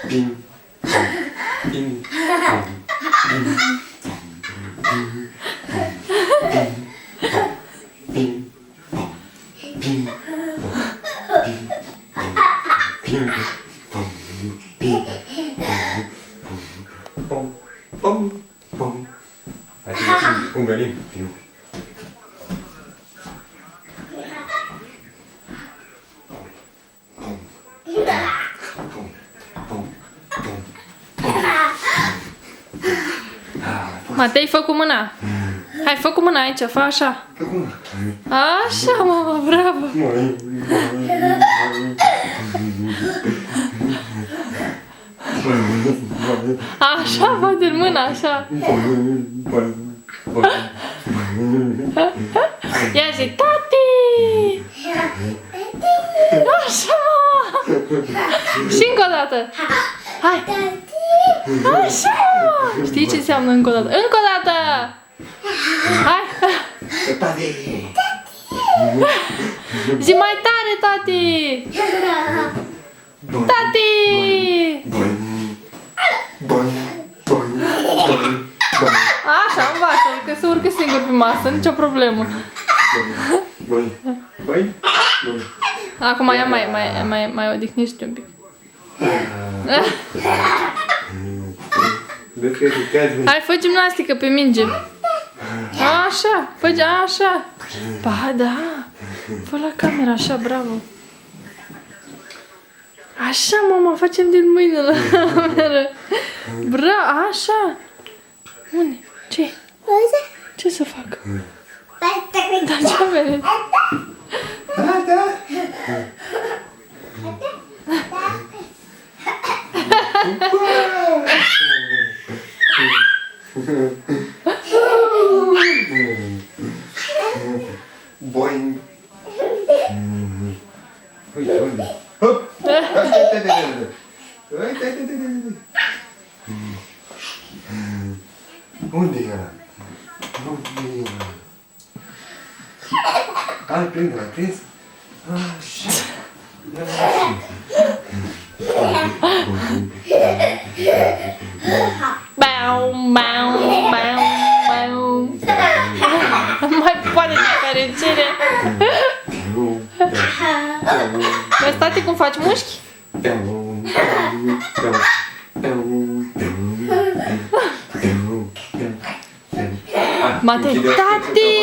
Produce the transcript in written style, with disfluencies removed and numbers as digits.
Bing. Bing. Un violín. Matei, fă cu mâna. Hai, fă cu mâna aici, fă așa. Așa, mama, bravo. Așa, bate în mână, așa. Ia zi, tati! Așa! Și încă o dată! Hai! Așa! Știi ce înseamnă încă o dată? Încă o dată! Hai! Zi mai tare, tati! Tati! Așa, învață-l, că se urcă singur pe masă, nicio problemă. Acum ia mai odihnește un pic. Hai, fă gimnastică pe minge. Așa, fă așa. Ba, da. Fă la camera, așa, bravo. Așa, mama, facem din mâine la cameră. Bravo, așa. Unde? Ce? Ce să fac? Da, ce vede? Da. Boing. Uite. Hop. Unde era? Ai prins, l-ai prins? Așa. Bau. Mai poate de care cere. Vezi, tati, cum faci mușchi? Matei, tati!